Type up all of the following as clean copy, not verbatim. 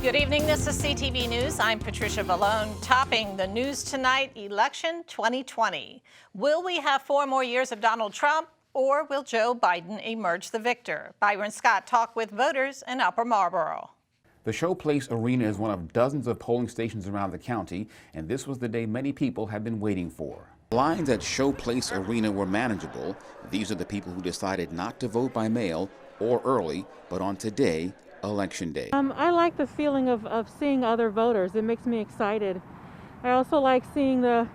Good evening, this is CTV News. I'm Patricia Vallone. Topping the news tonight, election 2020. Will we have 4 more years of Donald Trump, or will Joe Biden emerge the victor? Byron Scott talked with voters in Upper Marlboro. The Showplace Arena is one of dozens of polling stations around the county, and this was the day many people had been waiting for. Lines at Showplace Arena were manageable. These are the people who decided not to vote by mail or early, but on today, Election Day. I like the feeling of seeing other voters. It makes me excited. I also like seeing the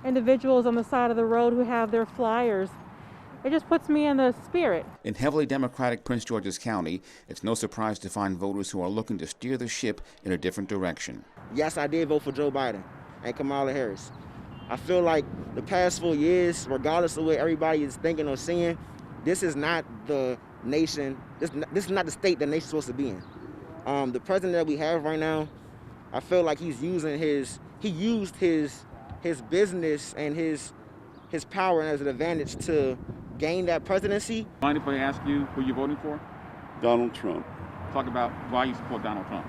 individuals on the side of the road who have their flyers. It just puts me in the spirit. In heavily Democratic Prince George's County, it's no surprise to find voters who are looking to steer the ship in a different direction. Yes, I did vote for Joe Biden and Kamala Harris. I feel like the past 4 years, regardless of what everybody is thinking or saying, this is not the nation, this is not the state the nation's supposed to be in. The president that we have right now, I feel like he used his business and his power as an advantage to gain that presidency. Mind if I ask you who you're voting for? Donald Trump. Talk about why you support Donald Trump.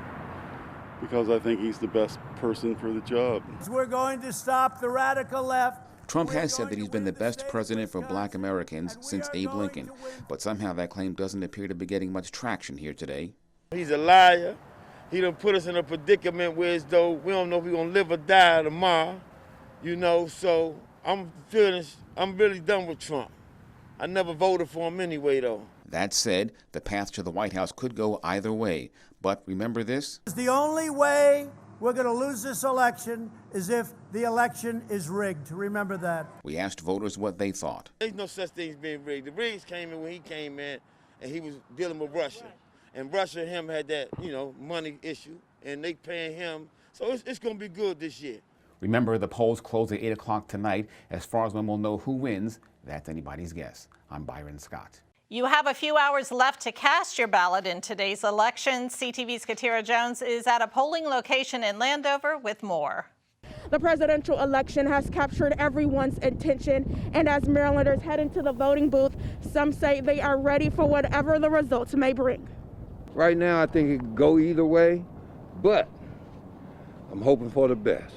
Because I think he's the best person for the job. We're going to stop the radical left. Trump has said that he's been the best president for black Americans since Abe Lincoln, but somehow that claim doesn't appear to be getting much traction here today. He's a liar. He done put us in a predicament where as though we don't know if we're gonna live or die tomorrow, you know, so I'm really done with Trump. I never voted for him anyway, though. That said, the path to the White House could go either way. But remember this? The only way we're going to lose this election is if the election is rigged. Remember that. We asked voters what they thought. There's no such thing as being rigged. The rigs came in when he came in, and he was dealing with Russia. And Russia and him had that, money issue, and they paying him. So it's going to be good this year. Remember, the polls close at 8 o'clock tonight. As far as when we'll know who wins, that's anybody's guess. I'm Byron Scott. You have a few hours left to cast your ballot in today's election. CTV's KATERRA Jones is at a polling location in Landover with more. The presidential election has captured everyone's attention, and as Marylanders head into the voting booth, some say they are ready for whatever the results may bring. Right now, I think it could go either way, but I'm hoping for the best.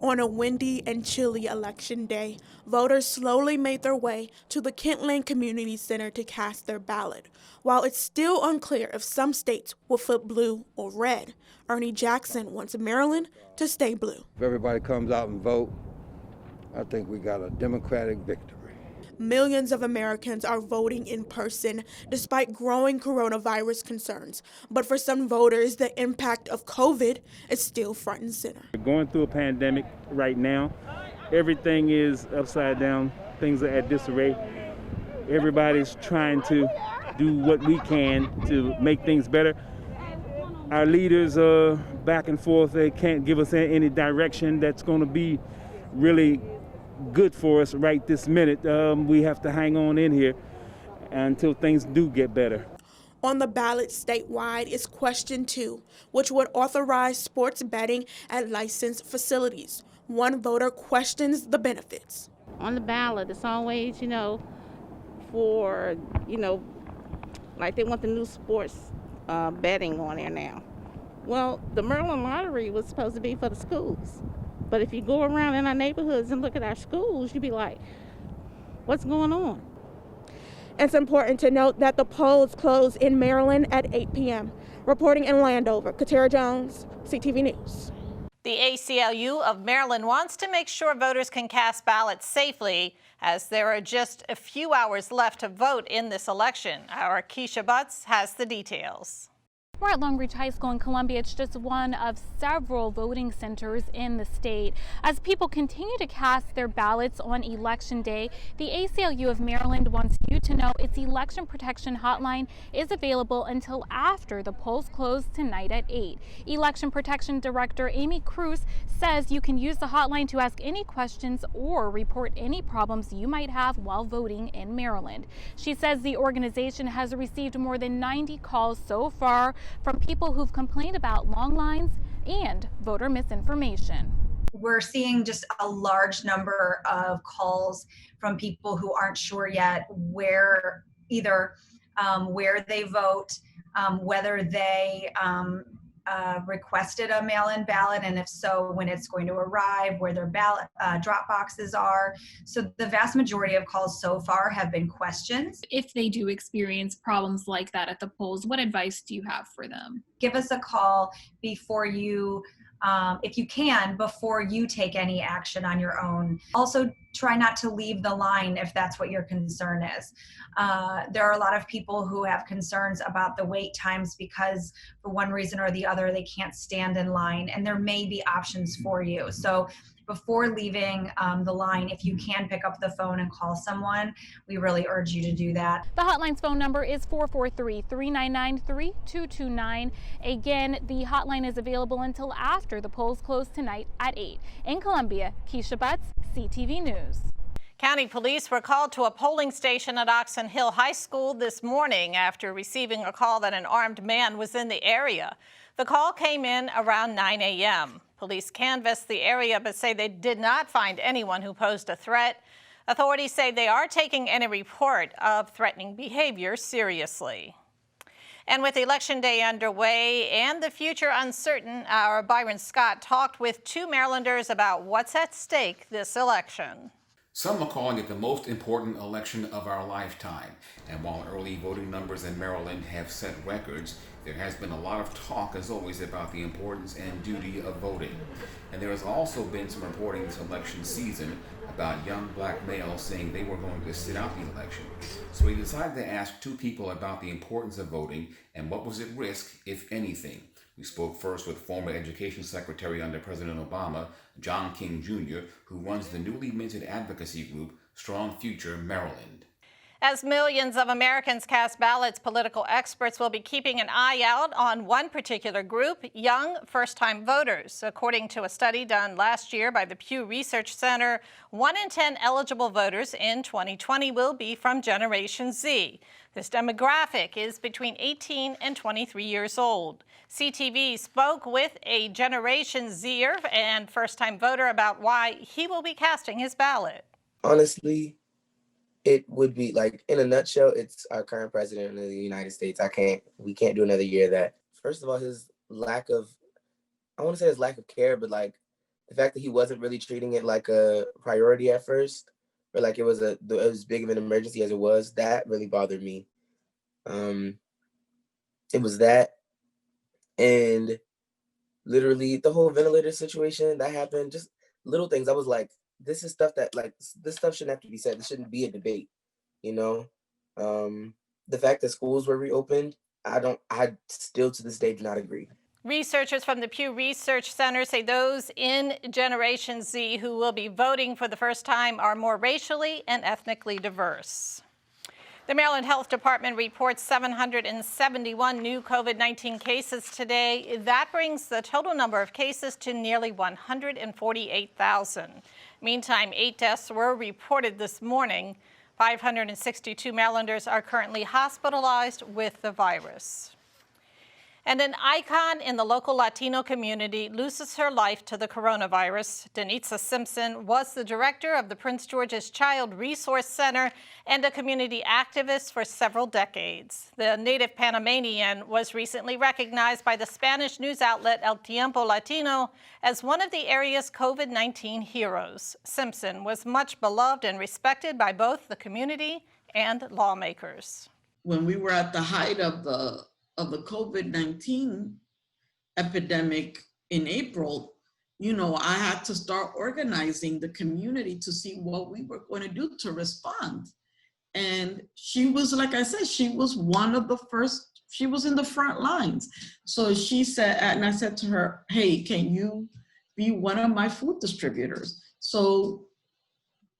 On a windy and chilly election day, voters slowly made their way to the Kentland Community Center to cast their ballot. While it's still unclear if some states will flip blue or red, Ernie Jackson wants Maryland to stay blue. If everybody comes out and vote, I think we got a Democratic victory. Millions of Americans are voting in person despite growing coronavirus concerns. But for some voters, the impact of COVID is still front and center. We're going through a pandemic right now. Everything is upside down. Things are at disarray. Everybody's trying to do what we can to make things better. Our leaders are back and forth. They can't give us any direction that's going to be really good for us right this minute. We have to hang on in here until things do get better. On the ballot statewide is question 2, which would authorize sports betting at licensed facilities. One voter questions the benefits. On the ballot, it's always, for, like they want the new sports betting on there now. Well, the Maryland lottery was supposed to be for the schools. But if you go around in our neighborhoods and look at our schools, you'd be like, what's going on? It's important to note that the polls close in Maryland at 8 p.m. Reporting in Landover, KATERRA Jones, CTV News. The ACLU of Maryland wants to make sure voters can cast ballots safely, as there are just a few hours left to vote in this election. Our KESHIA Butts has the details. We're at Long Reach High School in Columbia. It's just one of several voting centers in the state. As people continue to cast their ballots on Election Day, the ACLU of Maryland wants you to know its election protection hotline is available until after the polls close tonight at 8. Election Protection Director Amy Cruz says you can use the hotline to ask any questions or report any problems you might have while voting in Maryland. She says the organization has received more than 90 calls so far from people who've complained about long lines and voter misinformation. We're seeing just a large number of calls from people who aren't sure yet where they vote, whether they requested a mail-in ballot, and if so, when it's going to arrive, where their ballot drop boxes are. So the vast majority of calls so far have been questions. If they do experience problems like that at the polls, what advice do you have for them? Give us a call before you, if you can, before you take any action on your own. Also, try not to leave the line if that's what your concern is. There are a lot of people who have concerns about the wait times because for one reason or the other, they can't stand in line, and there may be options for you. So before leaving the line, if you can pick up the phone and call someone, we really urge you to do that. The hotline's phone number is 443-399-3229. Again, the hotline is available until after the polls close tonight at 8. In Columbia, KESHIA Butts, CTV News. County police were called to a polling station at Oxon Hill High School this morning after receiving a call that an armed man was in the area. The call came in around 9 a.m. Police canvassed the area but say they did not find anyone who posed a threat. Authorities say they are taking any report of threatening behavior seriously. And with Election Day underway and the future uncertain, our Byron Scott talked with two Marylanders about what's at stake this election. Some are calling it the most important election of our lifetime. And while early voting numbers in Maryland have set records, there has been a lot of talk, as always, about the importance and duty of voting. And there has also been some reporting this election season about young black males saying they were going to sit out the election. So we decided to ask two people about the importance of voting and what was at risk, if anything. We spoke first with former Education Secretary under President Obama, John King Jr., who runs the newly minted advocacy group, Strong Future Maryland. As millions of Americans cast ballots, political experts will be keeping an eye out on one particular group, young first-time voters. According to a study done last year by the Pew Research Center, 1 in 10 eligible voters in 2020 will be from Generation Z. This demographic is between 18 and 23 years old. CTV spoke with a Generation Zer and first-time voter about why he will be casting his ballot. Honestly, it would be like, in a nutshell, it's our current president of the United States. We can't do another year of that. First of all, his lack of, I want to say his lack of care, but like the fact that he wasn't really treating it like a priority at first, or like it was as big of an emergency as it was, that really bothered me. It was that, and literally the whole ventilator situation that happened, just little things. I was like, this is stuff that, like, this stuff shouldn't have to be said. This shouldn't be a debate, you know? The fact that schools were reopened, I still to this day do not agree. Researchers from the Pew Research Center say those in Generation Z who will be voting for the first time are more racially and ethnically diverse. The Maryland Health Department reports 771 new COVID-19 cases today. That brings the total number of cases to nearly 148,000. Meantime, 8 deaths were reported this morning. 562 Marylanders are currently hospitalized with the virus. And an icon in the local Latino community loses her life to the coronavirus. Denitza Simpson was the director of the Prince George's Child Resource Center and a community activist for several decades. The native Panamanian was recently recognized by the Spanish news outlet El Tiempo Latino as one of the area's COVID-19 heroes. Simpson was much beloved and respected by both the community and lawmakers. When we were at the height of the COVID-19 epidemic in April, I had to start organizing the community to see what we were going to do to respond. And she was, like I said, she was one of the first, she was in the front lines. So she said, and I said to her, hey, can you be one of my food distributors? So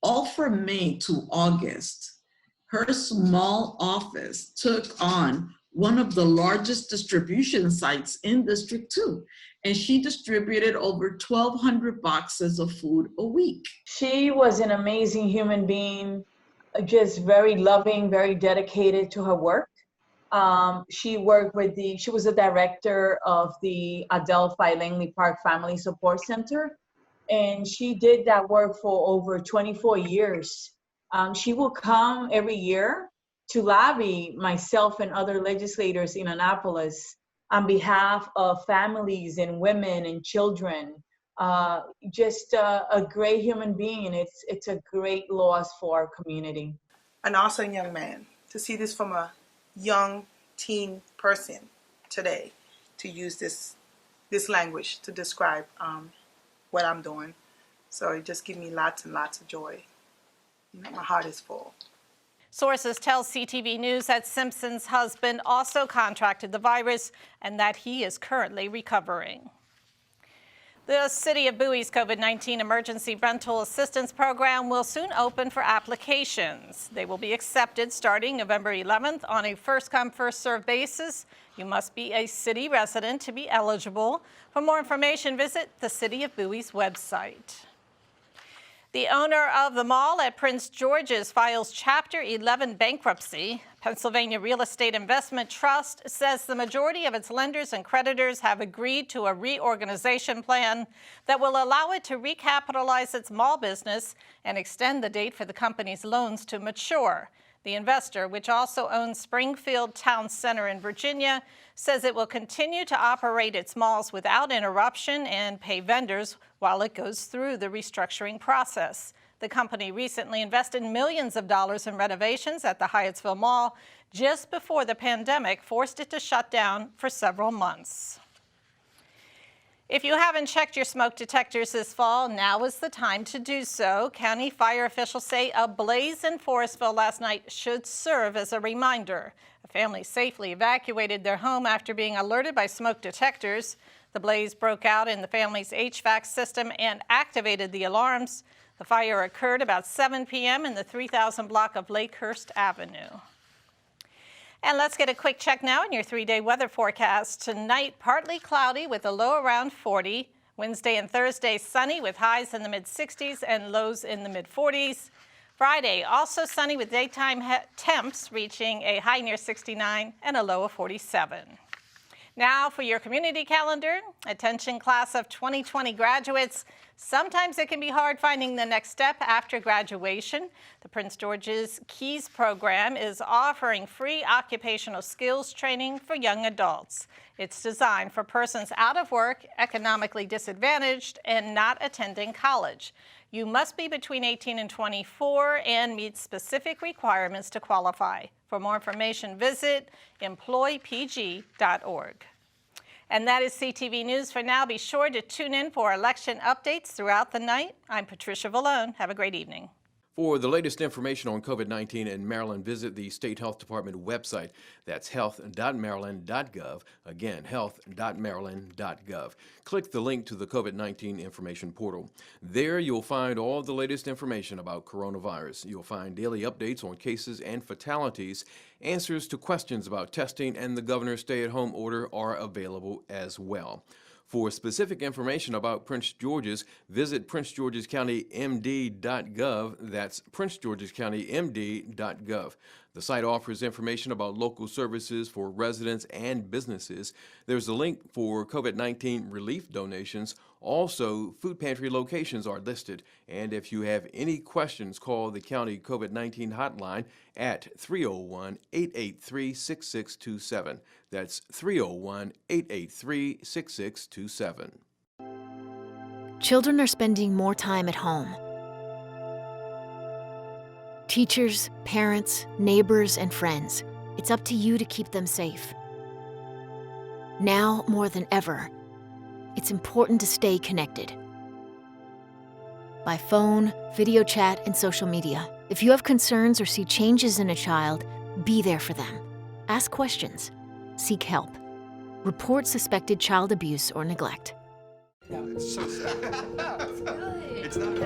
all from May to August, her small office took on one of the largest distribution sites in District 2. And she distributed over 1,200 boxes of food a week. She was an amazing human being, just very loving, very dedicated to her work. She worked with she was the director of the Adelphi Langley Park Family Support Center. And she did that work for over 24 years. She will come every year to lobby myself and other legislators in Annapolis on behalf of families and women and children. Just a great human being. It's a great loss for our community. An awesome young man. To see this from a young teen person today, to use this language to describe what I'm doing. So it just gives me lots and lots of joy. My heart is full. Sources tell CTV News that Simpson's husband also contracted the virus and that he is currently recovering. The City of Bowie's COVID-19 Emergency Rental Assistance Program will soon open for applications. They will be accepted starting November 11th on a first-come, first-served basis. You must be a city resident to be eligible. For more information, visit the City of Bowie's website. The owner of the mall at Prince George's files Chapter 11 bankruptcy. Pennsylvania Real Estate Investment Trust says the majority of its lenders and creditors have agreed to a reorganization plan that will allow it to recapitalize its mall business and extend the date for the company's loans to mature. The investor, which also owns Springfield Town Center in Virginia, says it will continue to operate its malls without interruption and pay vendors while it goes through the restructuring process. The company recently invested millions of dollars in renovations at the Hyattsville Mall just before the pandemic forced it to shut down for several months. If you haven't checked your smoke detectors this fall, now is the time to do so. County fire officials say a blaze in Forestville last night should serve as a reminder. A family safely evacuated their home after being alerted by smoke detectors. The blaze broke out in the family's HVAC system and activated the alarms. The fire occurred about 7 p.m. in the 3000 block of Lakehurst Avenue. And let's get a quick check now on your 3-day weather forecast. Tonight, partly cloudy with a low around 40. Wednesday and Thursday, sunny with highs in the mid-60s and lows in the mid-40s. Friday, also sunny with daytime temps reaching a high near 69 and a low of 47. Now for your community calendar. Attention class of 2020 graduates. Sometimes it can be hard finding the next step after graduation. The Prince George's Keys program is offering free occupational skills training for young adults. It's designed for persons out of work, economically disadvantaged, and not attending college. You must be between 18 and 24 and meet specific requirements to qualify. For more information, visit employpg.org. And that is CTV News for now. Be sure to tune in for election updates throughout the night. I'm Patricia Vallone. Have a great evening. For the latest information on COVID-19 in Maryland, visit the State Health Department website. That's health.maryland.gov. Again, health.maryland.gov. Click the link to the COVID-19 information portal. There you'll find all the latest information about coronavirus. You'll find daily updates on cases and fatalities. Answers to questions about testing and the governor's stay-at-home order are available as well. For specific information about Prince George's, visit PrinceGeorgesCountyMD.GOV. That's PrinceGeorgesCountyMD.GOV. The site offers information about local services for residents and businesses. There's a link for COVID-19 relief donations. Also, food pantry locations are listed. And if you have any questions, call the county COVID-19 hotline at 301-883-6627. That's 301-883-6627. Children are spending more time at home. Teachers, parents, neighbors, and friends, it's up to you to keep them safe. Now more than ever, it's important to stay connected. By phone, video chat, and social media. If you have concerns or see changes in a child, be there for them. Ask questions. Seek help. Report suspected child abuse or neglect. It's so sad. It's not.